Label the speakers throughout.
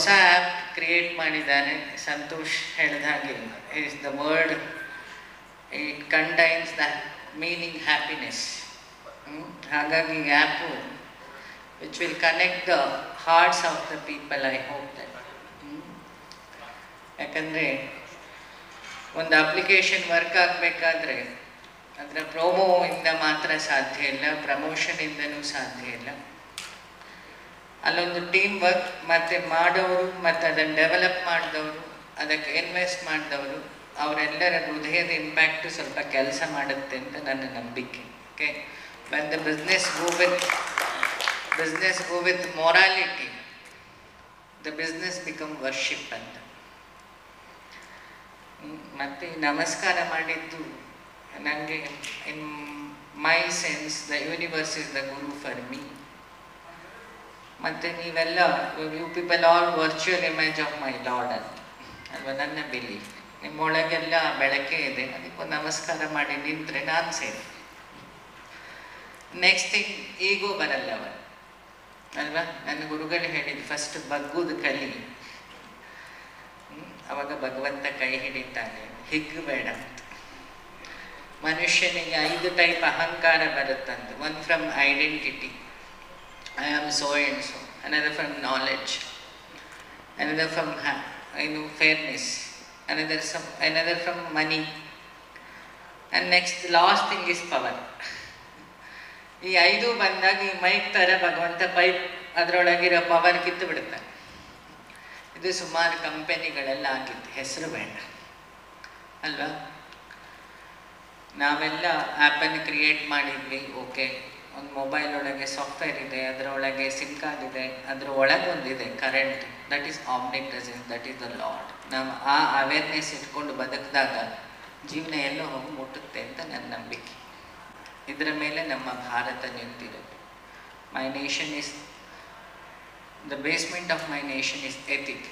Speaker 1: ಹೊಸ app create ಮಾಡಿದ್ದಾನೆ ಸಂತೋಷ್ ಹೇಳಿದ ಹಾಗೆ. Is the word, it contains the meaning happiness. ಹಾಗಾಗಿ app which will connect the hearts of the people. I hope that. ಯಾಕಂದರೆ ಒಂದು application work ಆಗಬೇಕಾದ್ರೆ ಅದರ ಪ್ರೋಮೋಯಿಂದ ಮಾತ್ರ ಸಾಧ್ಯ ಇಲ್ಲ, ಪ್ರಮೋಷನಿಂದನೂ ಸಾಧ್ಯ ಇಲ್ಲ. ಅಲ್ಲೊಂದು ಟೀಮ್ ವರ್ಕ್ ಮತ್ತು ಮಾಡೋರು ಮತ್ತು ಅದನ್ನು ಡೆವಲಪ್ ಮಾಡಿದವರು, ಅದಕ್ಕೆ ಇನ್ವೆಸ್ಟ್ ಮಾಡಿದವರು, ಅವರೆಲ್ಲರ ಹೃದಯದ ಇಂಪ್ಯಾಕ್ಟು ಸ್ವಲ್ಪ ಕೆಲಸ ಮಾಡುತ್ತೆ ಅಂತ ನನ್ನ ನಂಬಿಕೆ. Okay, when the business go with morality, the business become worship ಅಂತ. ಮತ್ತು ನಮಸ್ಕಾರ ಮಾಡಿದ್ದು ನನಗೆ, in my sense the universe is the guru for me. ಮತ್ತು ನೀವೆಲ್ಲ you people all virtual image of my lord ಅಂತ ಅಲ್ವಾ ನನ್ನ ಬಿಲೀಫ್. ನಿಮ್ಮೊಳಗೆಲ್ಲ ಬೆಳಕೆ ಇದೆ, ಅದಕ್ಕೊಂದು ನಮಸ್ಕಾರ ಮಾಡಿ ನಿಂತರೆ ನಾನು ಸೇಫ್. ನೆಕ್ಸ್ಟ್ ಥಿಂಗ್, ಈಗೋ ಬರಲ್ಲ ಅವರು ಅಲ್ವಾ. ನನ್ನ ಗುರುಗಳು ಹೇಳಿದ್ದು ಫಸ್ಟ್ ಬಗ್ಗುದು ಕಲಿ, ಅವಾಗ ಭಗವಂತ ಕೈ ಹಿಡಿತಾನೆ. ಹಿಗ್ಗಬೇಡ ಅಂತ. ಮನುಷ್ಯನಿಗೆ 5 ಟೈಪ್ ಅಹಂಕಾರ ಬರುತ್ತಂತೆ. One from identity, I am so and so. Another from knowledge. Another from fairness. Another from money. And next, the last thing is power. ಈ 5 ಬಂದಾಗ ಈ ಮೈಕ್ ಥರ ಭಗವಂತ ಪೈಪ್ ಅದರೊಳಗಿರೋ ಪವರ್ ಕಿತ್ತು ಬಿಡುತ್ತಾನೆ. ಇದು ಸುಮಾರು ಕಂಪೆನಿಗಳೆಲ್ಲ ಆಗಿತ್ತು, ಹೆಸರು ಬೇಡ ಅಲ್ವಾ. ನಾವೆಲ್ಲ ಆ್ಯಪನ್ನು ಕ್ರಿಯೇಟ್ ಮಾಡಿದ್ವಿ. ಓಕೆ, ಒಂದು ಮೊಬೈಲ್ ಒಳಗೆ ಸಾಫ್ಟ್ವೇರ್ ಇದೆ, ಅದರೊಳಗೆ ಸಿಮ್ ಕಾರ್ಡ್ ಇದೆ, ಅದರ ಒಳಗೊಂದಿದೆ current. That is omnipresence, that is the lord. ನಾವು ಆ ಅವೇರ್ನೆಸ್ ಇಟ್ಕೊಂಡು ಬದುಕಿದಾಗ ಜೀವನ ಎಲ್ಲೋ ಹೋಗಿ ಮುಟ್ಟುತ್ತೆ ಅಂತ ನನ್ನ ನಂಬಿಕೆ. ಇದರ ಮೇಲೆ ನಮ್ಮ ಭಾರತ ನಿಂತಿರೋದು. My nation is the basement of my nation is ethic.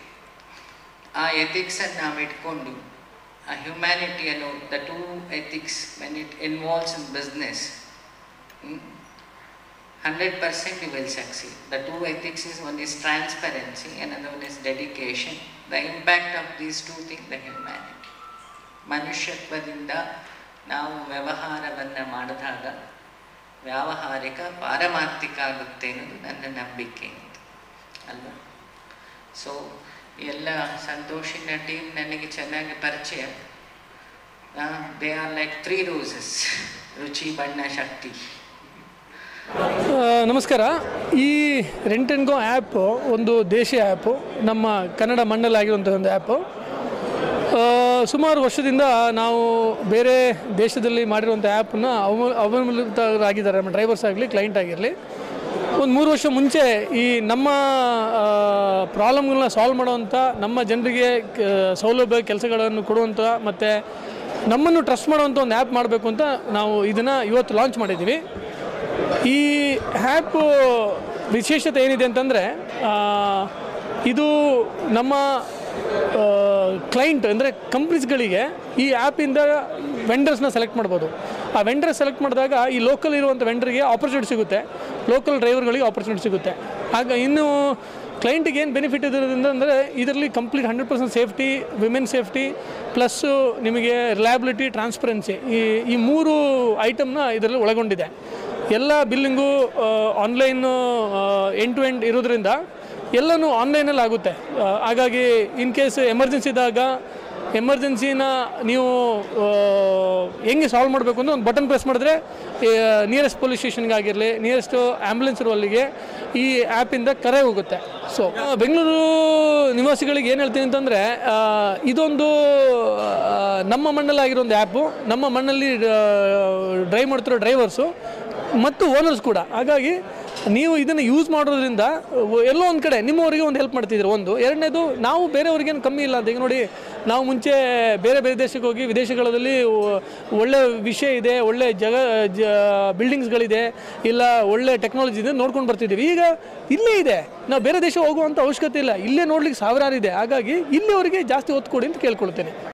Speaker 1: ಆ ಎಥಿಕ್ಸನ್ನು ನಾವು ಇಟ್ಕೊಂಡು ಆ ಹ್ಯುಮ್ಯಾನಿಟಿಯನ್ನು, the 2 ethics when it involves in business, 100% you will succeed. The 2 ethics is, one is transparency, another one is dedication. The impact of these 2 things, the humanity. ಮನುಷ್ಯತ್ವದಿಂದ ನಾವು ವ್ಯವಹಾರವನ್ನು ಮಾಡಿದಾಗ ವ್ಯಾವಹಾರಿಕ ಪಾರಮಾರ್ಥಿಕ ಆಗುತ್ತೆ ಅನ್ನೋದು ನನ್ನ ನಂಬಿಕೆ ಅಲ್ವಾ. ಸೊ ಎಲ್ಲ ಸಂತೋಷಿನ ಟೀಮ್ ನನಗೆ ಚೆನ್ನಾಗಿ ಪರಿಚಯ. ದೇ ಆರ್ ಲೈಕ್ 3 roses, ರುಚಿ, ಬಣ್ಣ, ಶಕ್ತಿ.
Speaker 2: ನಮಸ್ಕಾರ. ಈ ರೆಂಟ್ ಆ್ಯಂಡ್ ಗೋ ಆ್ಯಪು ಒಂದು ದೇಶೀಯ ಆ್ಯಪು, ನಮ್ಮ ಕನ್ನಡ ಮಣ್ಣಲ್ಲಾಗಿರುವಂಥ ಒಂದು ಆ್ಯಪು. ಸುಮಾರು ವರ್ಷದಿಂದ ನಾವು ಬೇರೆ ದೇಶದಲ್ಲಿ ಮಾಡಿರುವಂಥ ಆ್ಯಪನ್ನು ಅವಲಂಬಿತರಾಗಿದ್ದಾರೆ, ನಮ್ಮ ಡ್ರೈವರ್ಸ್ ಆಗಲಿ ಕ್ಲೈಂಟ್ ಆಗಿರಲಿ. ಒಂದು 3 ವರ್ಷ ಮುಂಚೆ ಈ ನಮ್ಮ ಪ್ರಾಬ್ಲಮ್ಗಳನ್ನ ಸಾಲ್ವ್ ಮಾಡೋವಂಥ, ನಮ್ಮ ಜನರಿಗೆ ಸೌಲಭ್ಯ ಕೆಲಸಗಳನ್ನು ಕೊಡುವಂಥ ಮತ್ತು ನಮ್ಮನ್ನು ಟ್ರಸ್ಟ್ ಮಾಡುವಂಥ ಒಂದು ಆ್ಯಪ್ ಮಾಡಬೇಕು ಅಂತ ನಾವು ಇದನ್ನು ಇವತ್ತು ಲಾಂಚ್ ಮಾಡಿದ್ದೀವಿ. ಈ ಆ್ಯಪು ವಿಶೇಷತೆ ಏನಿದೆ ಅಂತಂದರೆ, ಇದು ನಮ್ಮ ಕ್ಲೈಂಟ್ ಅಂದರೆ ಕಂಪ್ನೀಸ್ಗಳಿಗೆ ಈ ಆ್ಯಪಿಂದ ವೆಂಡರ್ಸ್ನ ಸೆಲೆಕ್ಟ್ ಮಾಡ್ಬೋದು. ಆ ವೆಂಡರ್ ಸೆಲೆಕ್ಟ್ ಮಾಡಿದಾಗ ಈ ಲೋಕಲ್ ಇರುವಂಥ ವೆಂಡರ್ಗೆ ಆಪರ್ಚುನಿಟಿ ಸಿಗುತ್ತೆ, ಲೋಕಲ್ ಡ್ರೈವರ್ಗಳಿಗೆ ಆಪರ್ಚುನಿಟಿ ಸಿಗುತ್ತೆ. ಆಗ ಇನ್ನು ಕ್ಲೈಂಟಿಗೆ ಏನು ಬೆನಿಫಿಟ್ ಇರೋದ್ರಿಂದ ಅಂದರೆ ಇದರಲ್ಲಿ complete 100% safety, women safety plus ನಿಮಗೆ ರಿಲಯಬಿಲಿಟಿ, ಟ್ರಾನ್ಸ್ಪರೆನ್ಸಿ, ಈ 3 ಐಟಮ್ನ ಇದರಲ್ಲಿ ಒಳಗೊಂಡಿದೆ. ಎಲ್ಲ billing online end to end ಇರೋದ್ರಿಂದ ಎಲ್ಲನೂ ಆನ್ಲೈನಲ್ಲಿ ಆಗುತ್ತೆ. ಹಾಗಾಗಿ ಇನ್ ಕೇಸ್ ಎಮರ್ಜೆನ್ಸಿ ಇದ್ದಾಗ ಎಮರ್ಜೆನ್ಸಿನ ನೀವು ಹೆಂಗೆ ಸಾಲ್ವ್ ಮಾಡಬೇಕು ಅಂದರೆ ಒಂದು ಬಟನ್ ಪ್ರೆಸ್ ಮಾಡಿದ್ರೆ ನಿಯರೆಸ್ಟ್ ಪೊಲೀಸ್ ಸ್ಟೇಷನ್ಗಾಗಿರಲಿ, ನಿಯರೆಸ್ಟು ಆ್ಯಂಬುಲೆನ್ಸ್ ರೋಲ್ಲಿಗೆ ಈ ಆ್ಯಪಿಂದ ಕರೆ ಹೋಗುತ್ತೆ. ಸೊ ಬೆಂಗಳೂರು ನಿವಾಸಿಗಳಿಗೆ ಏನು ಹೇಳ್ತೀನಿ ಅಂತಂದರೆ, ಇದೊಂದು ನಮ್ಮ ಮಣ್ಣಲ್ಲಾಗಿರೋ ಒಂದು ಆ್ಯಪು, ನಮ್ಮ ಮಣ್ಣಲ್ಲಿ ಡ್ರೈವ್ ಮಾಡ್ತಿರೋ ಡ್ರೈವರ್ಸು ಮತ್ತು ಓನರ್ಸ್ ಕೂಡ. ಹಾಗಾಗಿ ನೀವು ಇದನ್ನು ಯೂಸ್ ಮಾಡೋದ್ರಿಂದ ಎಲ್ಲೋ ಒಂದು ಕಡೆ ನಿಮ್ಮವರಿಗೆ ಒಂದು ಹೆಲ್ಪ್ ಮಾಡ್ತಿದ್ರು. ಒಂದು ಎರಡನೇದು, ನಾವು ಬೇರೆಯವ್ರಿಗೇನು ಕಮ್ಮಿ ಇಲ್ಲ ಅಂತ. ಈಗ ನೋಡಿ, ನಾವು ಮುಂಚೆ ಬೇರೆ ಬೇರೆ ದೇಶಕ್ಕೆ ಹೋಗಿ ವಿದೇಶಗಳಲ್ಲಿ ಒಳ್ಳೆ ವಿಷಯ ಇದೆ, ಒಳ್ಳೆ ಬಿಲ್ಡಿಂಗ್ಸ್ಗಳಿದೆ, ಇಲ್ಲ ಒಳ್ಳೆ ಟೆಕ್ನಾಲಜಿ ಇದೆ ನೋಡ್ಕೊಂಡು ಬರ್ತಿದ್ದೀವಿ. ಈಗ ಇಲ್ಲೇ ಇದೆ, ನಾವು ಬೇರೆ ದೇಶ ಹೋಗುವಂಥ ಅವಶ್ಯಕತೆ ಇಲ್ಲ, ಇಲ್ಲೇ ನೋಡ್ಲಿಕ್ಕೆ ಸಾವಿರಾರು ಇದೆ. ಹಾಗಾಗಿ ಇಲ್ಲಿವರೆಗೆ ಜಾಸ್ತಿ ಒತ್ತು ಕೊಡಿ ಅಂತ ಕೇಳ್ಕೊಳ್ತೇನೆ.